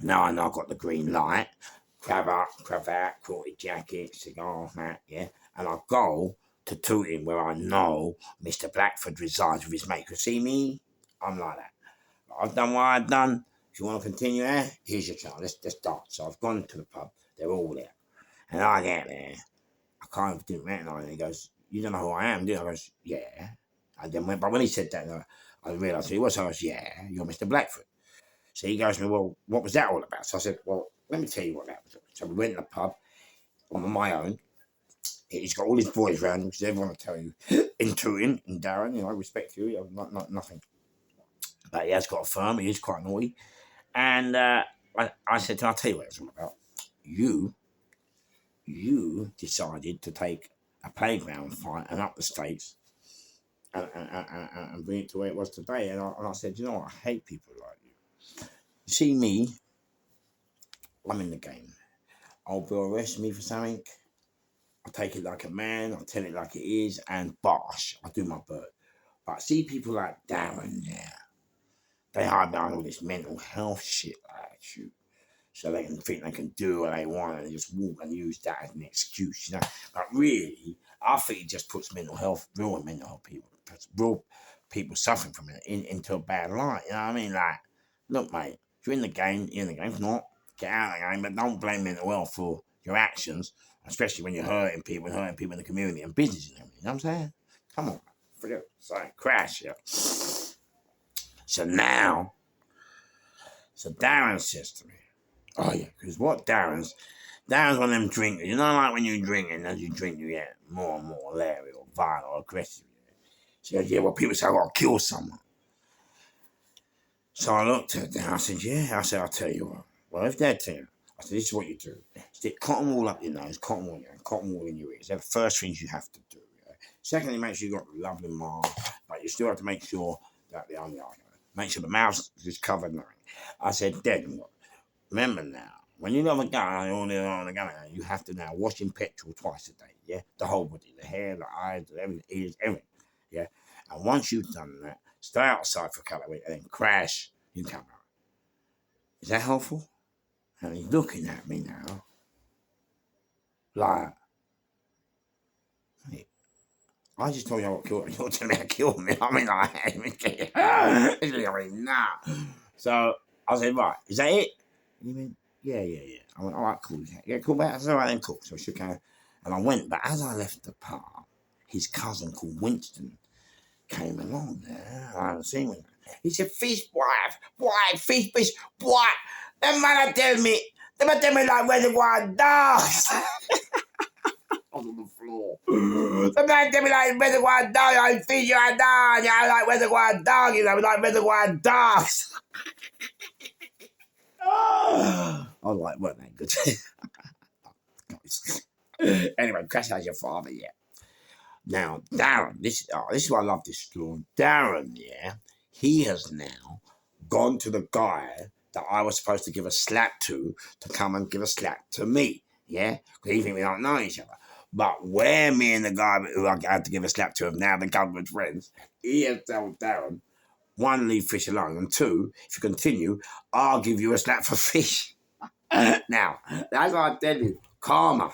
now I know I've got the green light, cravat, quilted jacket, cigar hat, yeah, and I go to Tooting where I know Mr. Blackford resides with his mate. Could see me? I'm like that. I've done what I've done. If you want to continue there, here's your chance. Let's start. So I've gone to the pub. They're all there. And I get there. I kind of didn't recognise him. He goes, you don't know who I am, do you? I goes, yeah. And then but when he said that, I realised who he was. So I goes, yeah, you're Mr. Blackford. So he goes to me, well, what was that all about? So I said, well, let me tell you what that was. So we went to the pub on my own. He's got all his boys around him because everyone will tell you in Tooting, in Darren, you know, I respect you, nothing. But he has got a firm, he is quite naughty. And I said, I'll tell you what it's all about. You decided to take a playground fight and up the stakes and bring it to where it was today. And I said, you know what, I hate people like you. You see me, I'm in the game. I'll be arresting me for something. I take it like a man, I tell it like it is, and bosh, I do my bit. But see people like Darren there, they hide behind all this mental health shit like you. So they can think they can do what they want and just walk and use that as an excuse, you know. But really, I think it just puts real mental health people, puts real people suffering from it into a bad light. You know what I mean? Like, look, mate, if you're in the game, you're in the game. If not, get out of the game, but don't blame mental health for your actions, especially when you're hurting people in the community and business and everything. You know what I'm saying? Come on, forget it. Sorry, crash, yeah. So Darren says to me, oh yeah, because what Darren's one of them drinkers. You know, like when you're drinking, as you drink, you get more and more leery or violent or aggressive. She goes, yeah, well, people say, I've got to kill someone. So I looked at her, I said, yeah. I said, I'll tell you what. Well, if they're telling, I said, this is what you do. Stick cotton wool up your nose, cotton wool in your ears. They're the first things you have to do. Yeah? Secondly, make sure you've got a lovely mouth, but you still have to make sure that the only make sure the mouth is covered. I said, Dead. Remember now, when you have a gun, you have to now wash in petrol twice a day, yeah? The whole body, the hair, the eyes, everything, ears, everything, yeah? And once you've done that, stay outside for a couple of weeks and then crash, you come out. Is that helpful? And he's looking at me now, like, hey, I just told you I got killed. You're telling me to kill me. I mean, I mean, nah. So I said, right, is that it? And he went, yeah. I went, all right, cool. Yeah, cool, mate. I said, all right, then, cool. So I shook hands. And I went, but as I left the pub, his cousin called Winston came along there. I hadn't seen him. He said, fish, fish, Them man tell me like reservoir dogs. I was on the floor. Them man tell me like reservoir dogs, I fish you a dog. Yeah, like reservoir dogs, you know, like reservoir dogs. I was like, weren't that good? Anyway, crash out your father, yeah. Now, Darren, this is why I love this story. Darren, yeah, he has now gone to the guy that I was supposed to give a slap to come and give a slap to me, yeah? Because he think we don't know each other. But where me and the guy who I had to give a slap to have now become good friends, he has told Darren, one, leave fish alone, and two, if you continue, I'll give you a slap for fish. Now, that's what I tell you, karma.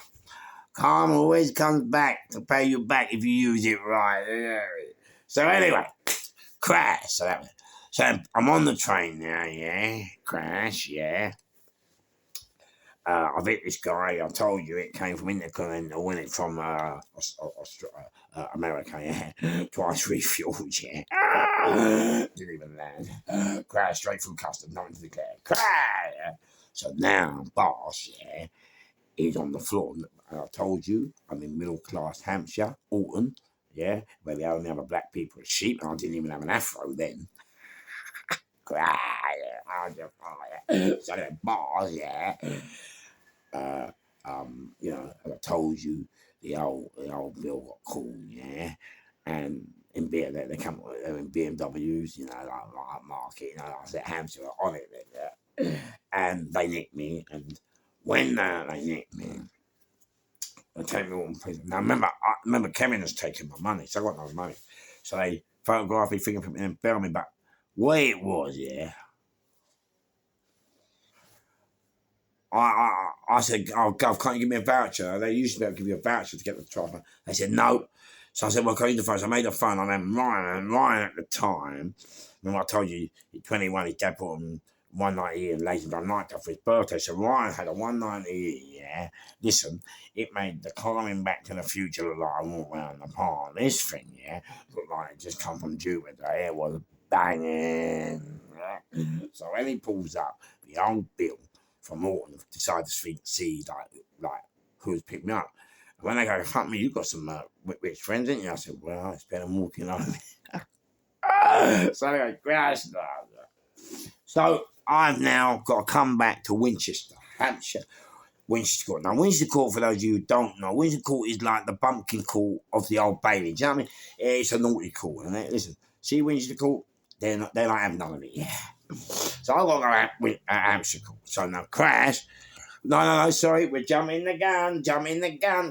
Karma always comes back to pay you back if you use it right. So anyway, crash. So that was. So I'm on the train now, yeah. Crash, yeah. I've hit this guy. I told you it came from Indica and I won it from America, yeah. Twice refueled, yeah. Didn't even land. Crash straight from custom, nothing to declare. Crash! So now, boss, yeah, is on the floor. And I told you, I'm in middle class Hampshire, Alton, yeah, where they only have a black people as sheep, and I didn't even have an afro then. Crash! So the boss, yeah. You know, as I told you, the old bill got called, yeah, and in they come in BMWs, you know, like market, you know, I was at Hampshire on it, yeah, and they nicked me, and when they nicked me, they take me all in prison. Now I remember Kevin has taken my money, so I got no money, so they photographed me, fingerprint me, and bail me back. Way it was, yeah. I said, oh, Gov, can't you give me a voucher? They used to be able to give you a voucher to get the transfer. They said, no. So I said, well, can I use the phone? So I made the phone. I then Ryan at the time, remember I told you, he's 21, his dad bought him 190 and later on night for his birthday. So Ryan had a 190, yeah. Listen, it made the climbing back to the future look like I walked around the park. This thing, yeah, looked like it just come from Jupiter. It was banging. Yeah. So when he pulls up, the old Bill from Morton decided to see like who's picked me up. And when they go, fuck me, you got some rich friends, didn't you? I said, well, it's better than walking on me. So they go, crash. So I've now got to come back to Winchester, Hampshire. Winchester Court. Now, Winchester Court, for those of you who don't know, Winchester Court is like the bumpkin court of the Old Bailey. Do you know what I mean? It's a naughty court. And listen, see Winchester Court? They don't have none of it, yeah. So I got to go at Hampshire Court. So now, crash. No, sorry, we're jumping the gun,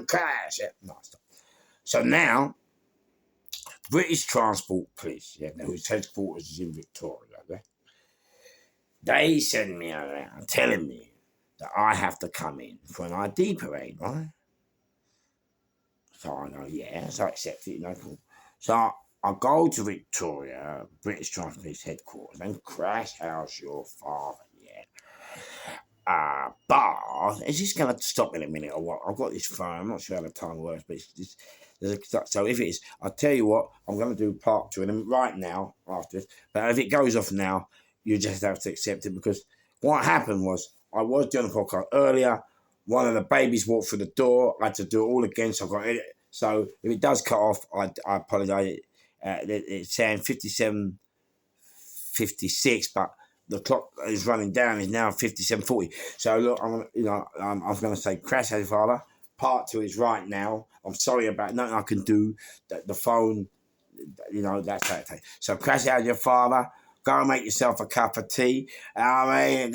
crash. Yeah, no, stop. So now, British Transport Police, yeah, whose headquarters is in Victoria, okay? They send me around telling me that I have to come in for an ID parade, right? So I go, yeah, so I accept it, cool. So I go to Victoria, British Transport Police headquarters, and crash house your father, yeah. But is this going to stop in a minute or what? I've got this phone. I'm not sure how the time works, but so if it is, I'll tell you what, I'm going to do part 2 and right now after this. But if it goes off now, you just have to accept it because what happened was I was doing a podcast earlier. One of the babies walked through the door. I had to do it all again, so I got it. So if it does cut off, I apologise. It's saying 57:56, but the clock is running down. Is now 57:40. So look, I was going to say, crash, Heavy Father. Part 2 is right now. I'm sorry about nothing I can do. The phone, that's how it takes. So crash out your father. Go and make yourself a cup of tea. I mean,